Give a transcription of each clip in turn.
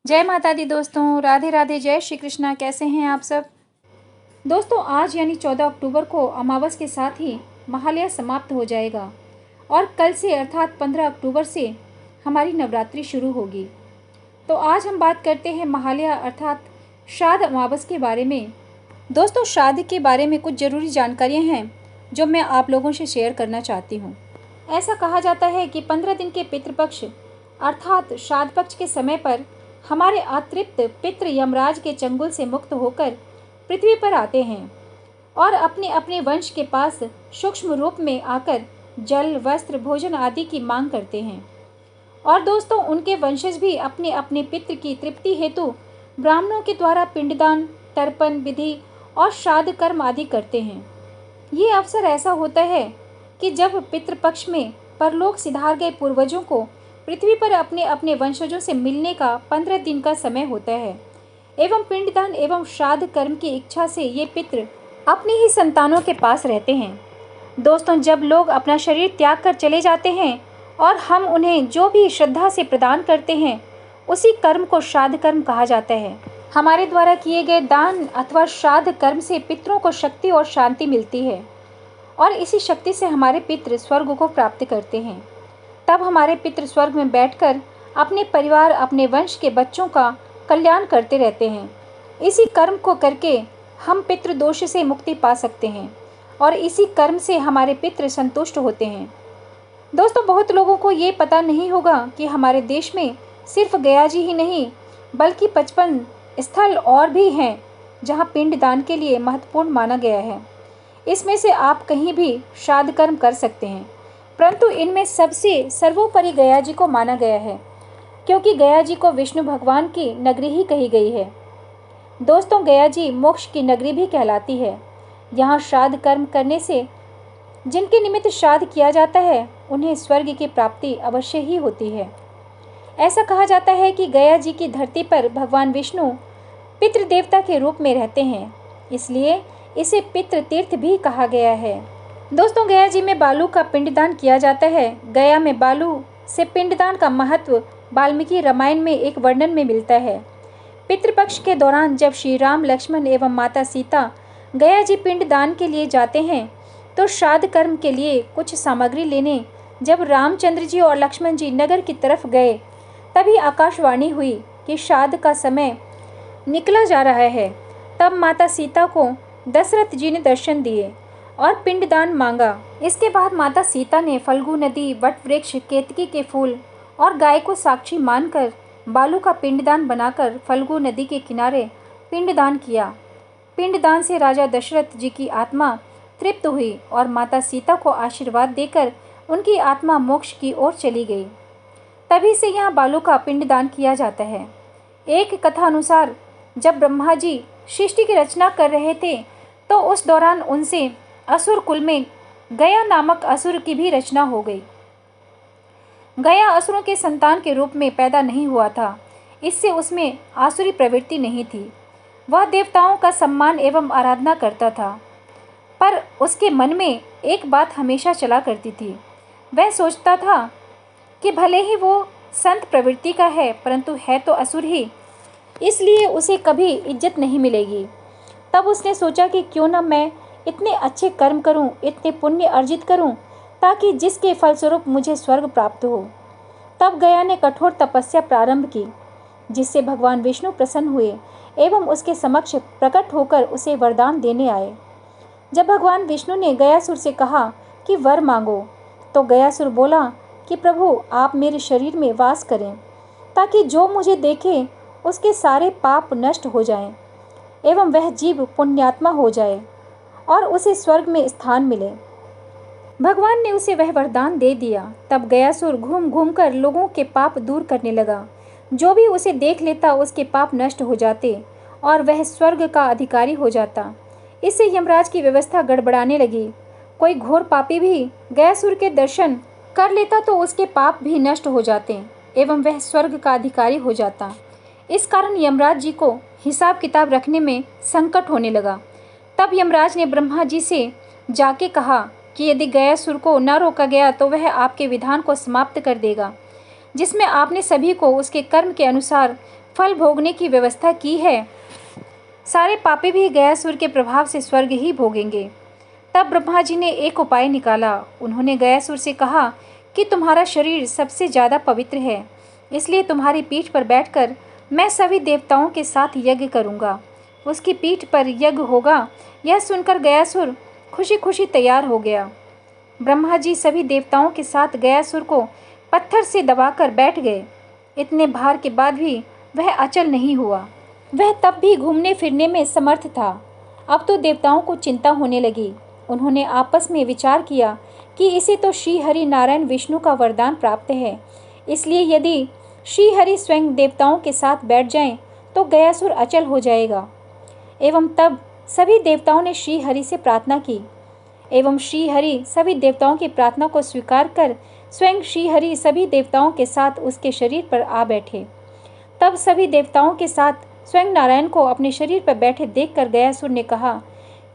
जय माता दी दोस्तों, राधे राधे, जय श्री कृष्णा। कैसे हैं आप सब दोस्तों। आज यानी 14 अक्टूबर को अमावस के साथ ही महालया समाप्त हो जाएगा और कल से अर्थात 15 अक्टूबर से हमारी नवरात्रि शुरू होगी। तो आज हम बात करते हैं महालया अर्थात श्राद्ध अमावस के बारे में। दोस्तों, श्राद्ध के बारे में कुछ ज़रूरी जानकारियाँ हैं जो मैं आप लोगों से शेयर करना चाहती हूँ। ऐसा कहा जाता है कि 15 दिन के पितृपक्ष अर्थात श्राद्ध पक्ष के समय पर हमारे अतृप्त पितृ यमराज के चंगुल से मुक्त होकर पृथ्वी पर आते हैं और अपने अपने वंश के पास सूक्ष्म रूप में आकर जल, वस्त्र, भोजन आदि की मांग करते हैं। और दोस्तों, उनके वंशज भी अपने अपने पितृ की तृप्ति हेतु ब्राह्मणों के द्वारा पिंडदान, तर्पण विधि और श्राद्ध कर्म आदि करते हैं। ये अवसर ऐसा होता है कि जब पितृपक्ष में परलोक सिधार गए पूर्वजों को पृथ्वी पर अपने अपने वंशजों से मिलने का 15 दिन का समय होता है एवं पिंडदान एवं श्राद्ध कर्म की इच्छा से ये पितृ अपनी ही संतानों के पास रहते हैं। दोस्तों, जब लोग अपना शरीर त्याग कर चले जाते हैं और हम उन्हें जो भी श्रद्धा से प्रदान करते हैं उसी कर्म को श्राद्ध कर्म कहा जाता है। हमारे द्वारा किए गए दान अथवा श्राद्ध कर्म से पितरों को शक्ति और शांति मिलती है और इसी शक्ति से हमारे पितृ स्वर्ग को प्राप्त करते हैं। तब हमारे पितृ स्वर्ग में बैठकर अपने परिवार, अपने वंश के बच्चों का कल्याण करते रहते हैं। इसी कर्म को करके हम पितृ दोष से मुक्ति पा सकते हैं और इसी कर्म से हमारे पितृ संतुष्ट होते हैं। दोस्तों, बहुत लोगों को ये पता नहीं होगा कि हमारे देश में सिर्फ गया जी ही नहीं बल्कि 55 स्थल और भी हैं जहाँ पिंड दान के लिए महत्वपूर्ण माना गया है। इसमें से आप कहीं भी श्राद्ध कर्म कर सकते हैं, परंतु इनमें सबसे सर्वोपरि गया जी को माना गया है क्योंकि गया जी को विष्णु भगवान की नगरी ही कही गई है। दोस्तों, गया जी मोक्ष की नगरी भी कहलाती है। यहाँ श्राद्ध कर्म करने से जिनके निमित्त श्राद्ध किया जाता है उन्हें स्वर्ग की प्राप्ति अवश्य ही होती है। ऐसा कहा जाता है कि गया जी की धरती पर भगवान विष्णु पितृदेवता के रूप में रहते हैं, इसलिए इसे पितृ तीर्थ भी कहा गया है। दोस्तों, गया जी में बालू का पिंडदान किया जाता है। गया में बालू से पिंडदान का महत्व वाल्मीकि रामायण में एक वर्णन में मिलता है। पितृपक्ष के दौरान जब श्री राम, लक्ष्मण एवं माता सीता गया जी पिंडदान के लिए जाते हैं तो श्राद्ध कर्म के लिए कुछ सामग्री लेने जब रामचंद्र जी और लक्ष्मण जी नगर की तरफ गए तभी आकाशवाणी हुई कि श्राद्ध का समय निकला जा रहा है। तब माता सीता को दशरथ जी ने दर्शन दिए और पिंडदान मांगा। इसके बाद माता सीता ने फल्गु नदी, वट वृक्ष, केतकी के फूल और गाय को साक्षी मानकर बालू का पिंडदान बनाकर फल्गु नदी के किनारे पिंडदान किया। पिंडदान से राजा दशरथ जी की आत्मा तृप्त हुई और माता सीता को आशीर्वाद देकर उनकी आत्मा मोक्ष की ओर चली गई। तभी से यहाँ बालू का पिंडदान किया जाता है। एक कथा अनुसार जब ब्रह्मा जी सृष्टि की रचना कर रहे थे तो उस दौरान उनसे असुर कुल में गया नामक असुर की भी रचना हो गई। गया असुरों के संतान के रूप में पैदा नहीं हुआ था, इससे उसमें आसुरी प्रवृत्ति नहीं थी। वह देवताओं का सम्मान एवं आराधना करता था, पर उसके मन में एक बात हमेशा चला करती थी। वह सोचता था कि भले ही वो संत प्रवृत्ति का है परंतु है तो असुर ही, इसलिए उसे कभी इज्जत नहीं मिलेगी। तब उसने सोचा कि क्यों न मैं इतने अच्छे कर्म करूं, इतने पुण्य अर्जित करूं ताकि जिसके फलस्वरूप मुझे स्वर्ग प्राप्त हो। तब गया ने कठोर तपस्या प्रारंभ की जिससे भगवान विष्णु प्रसन्न हुए एवं उसके समक्ष प्रकट होकर उसे वरदान देने आए। जब भगवान विष्णु ने गयासुर से कहा कि वर मांगो तो गयासुर बोला कि प्रभु, आप मेरे शरीर में वास करें ताकि जो मुझे देखे उसके सारे पाप नष्ट हो जाएं एवं वह जीव पुण्यात्मा हो जाए और उसे स्वर्ग में स्थान मिले। भगवान ने उसे वह वरदान दे दिया। तब गयासुर घूम घूम कर लोगों के पाप दूर करने लगा। जो भी उसे देख लेता उसके पाप नष्ट हो जाते और वह स्वर्ग का अधिकारी हो जाता। इससे यमराज की व्यवस्था गड़बड़ाने लगी। कोई घोर पापी भी गयासुर के दर्शन कर लेता तो उसके पाप भी नष्ट हो जाते एवं वह स्वर्ग का अधिकारी हो जाता। इस कारण यमराज जी को हिसाब किताब रखने में संकट होने लगा। तब यमराज ने ब्रह्मा जी से जाके कहा कि यदि गयासुर को न रोका गया तो वह आपके विधान को समाप्त कर देगा, जिसमें आपने सभी को उसके कर्म के अनुसार फल भोगने की व्यवस्था की है, सारे पापी भी गयासुर के प्रभाव से स्वर्ग ही भोगेंगे। तब ब्रह्मा जी ने एक उपाय निकाला। उन्होंने गयासुर से कहा कि तुम्हारा शरीर सबसे ज़्यादा पवित्र है, इसलिए तुम्हारी पीठ पर बैठकर मैं सभी देवताओं के साथ यज्ञ करूँगा। उसकी पीठ पर यज्ञ होगा। यह सुनकर गयासुर खुशी खुशी तैयार हो गया। ब्रह्मा जी सभी देवताओं के साथ गयासुर को पत्थर से दबाकर बैठ गए। इतने भार के बाद भी वह अचल नहीं हुआ। वह तब भी घूमने फिरने में समर्थ था। अब तो देवताओं को चिंता होने लगी। उन्होंने आपस में विचार किया कि इसे तो श्री हरि नारायण विष्णु का वरदान प्राप्त है, इसलिए यदि श्री हरि स्वयं देवताओं के साथ बैठ जाएं तो गयासुर अचल हो जाएगा। एवं तब सभी देवताओं ने श्री हरि से प्रार्थना की एवं श्री हरि सभी देवताओं की प्रार्थना को स्वीकार कर स्वयं श्री हरि सभी देवताओं के साथ उसके शरीर पर आ बैठे। तब सभी देवताओं के साथ स्वयं नारायण को अपने शरीर पर बैठे देखकर गयासुर ने कहा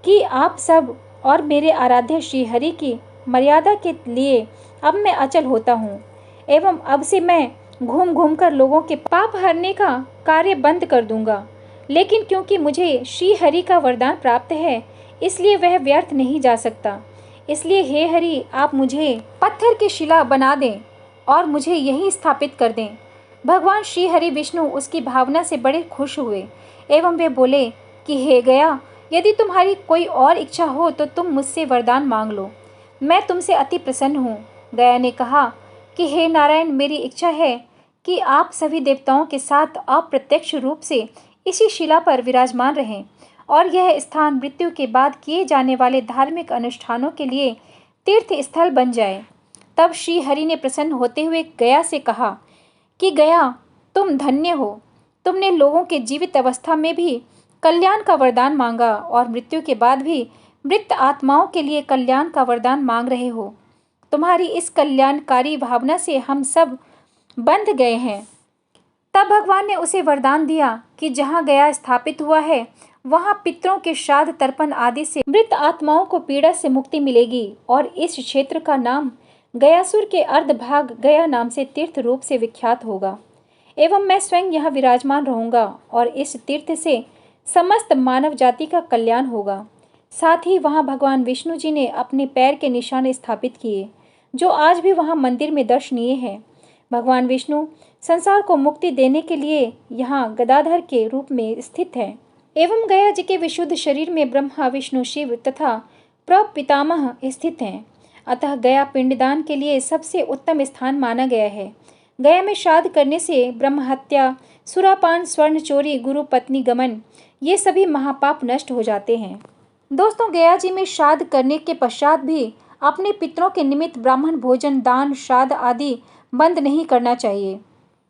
कि आप सब और मेरे आराध्य श्री हरि की मर्यादा के लिए अब मैं अचल होता हूँ एवं अब से मैं घूम घूम कर लोगों के पाप हरने का कार्य बंद कर दूंगा। लेकिन क्योंकि मुझे श्री हरि का वरदान प्राप्त है, इसलिए वह व्यर्थ नहीं जा सकता। इसलिए हे हरि, आप मुझे पत्थर की शिला बना दें और मुझे यहीं स्थापित कर दें। भगवान श्री हरि विष्णु उसकी भावना से बड़े खुश हुए एवं वे बोले कि हे गया, यदि तुम्हारी कोई और इच्छा हो तो तुम मुझसे वरदान मांग लो, मैं तुमसे अति प्रसन्न हूँ। गया ने कहा कि हे नारायण, मेरी इच्छा है कि आप सभी देवताओं के साथ अप्रत्यक्ष रूप से इसी शिला पर विराजमान रहें और यह स्थान मृत्यु के बाद किए जाने वाले धार्मिक अनुष्ठानों के लिए तीर्थ स्थल बन जाए। तब श्री हरि ने प्रसन्न होते हुए गया से कहा कि गया, तुम धन्य हो, तुमने लोगों के जीवित अवस्था में भी कल्याण का वरदान मांगा और मृत्यु के बाद भी मृत आत्माओं के लिए कल्याण का वरदान मांग रहे हो। तुम्हारी इस कल्याणकारी भावना से हम सब बंध गए हैं। तब भगवान ने उसे वरदान दिया कि जहाँ गया स्थापित हुआ है वहाँ पितरों के श्राद्ध तर्पण आदि से मृत आत्माओं को पीड़ा से मुक्ति मिलेगी और इस क्षेत्र का नाम गयासुर के अर्धभाग गया नाम से तीर्थ रूप से विख्यात होगा एवं मैं स्वयं यहाँ विराजमान रहूँगा और इस तीर्थ से समस्त मानव जाति का कल्याण होगा। साथ ही वहाँ भगवान विष्णु जी ने अपने पैर के निशान स्थापित किए, जो आज भी वहाँ मंदिर में दर्शनीय है। भगवान विष्णु संसार को मुक्ति देने के लिए यहाँ गदाधर के रूप में स्थित है एवं गया जी के विशुद्ध शरीर में ब्रह्मा, विष्णु, शिव तथा प्रपितामह स्थित हैं। अतः गया पिंडदान के लिए सबसे उत्तम स्थान माना गया है। गया में श्राद्ध करने से ब्रह्म हत्या, सुरापान, स्वर्ण चोरी, गुरु पत्नी गमन, ये सभी महापाप नष्ट हो जाते हैं। दोस्तों, गया जी में श्राद्ध करने के पश्चात भी अपने पितरों के निमित्त ब्राह्मण भोजन, दान, श्राद्ध आदि बंद नहीं करना चाहिए।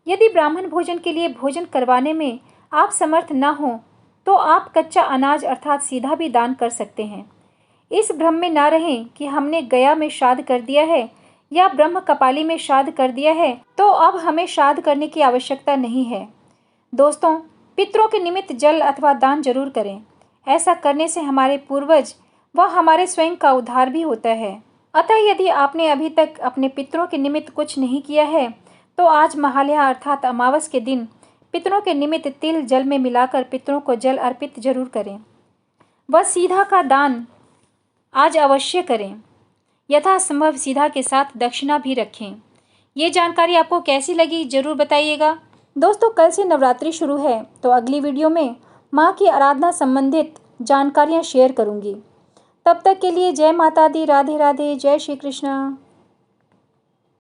यदि ब्राह्मण भोजन के लिए भोजन करवाने में आप समर्थ न हो तो आप कच्चा अनाज अर्थात सीधा भी दान कर सकते हैं। इस भ्रम में ना रहें कि हमने गया में श्राद्ध कर दिया है या ब्रह्म कपाली में श्राद्ध कर दिया है तो अब हमें श्राद्ध करने की आवश्यकता नहीं है। दोस्तों, पितरों के निमित्त जल अथवा दान जरूर करें। ऐसा करने से हमारे पूर्वज व हमारे स्वयं का उद्धार भी होता है। अतः यदि आपने अभी तक अपने पितरों के निमित्त कुछ नहीं किया है तो आज महालया अर्थात अमावस के दिन पितरों के निमित्त तिल जल में मिलाकर पितरों को जल अर्पित जरूर करें। वह सीधा का दान आज अवश्य करें। यथासंभव सीधा के साथ दक्षिणा भी रखें। ये जानकारी आपको कैसी लगी जरूर बताइएगा। दोस्तों, कल से नवरात्रि शुरू है तो अगली वीडियो में माँ की आराधना संबंधित जानकारियाँ शेयर करूँगी। तब तक के लिए जय माता दी, राधे राधे, जय श्री कृष्णा।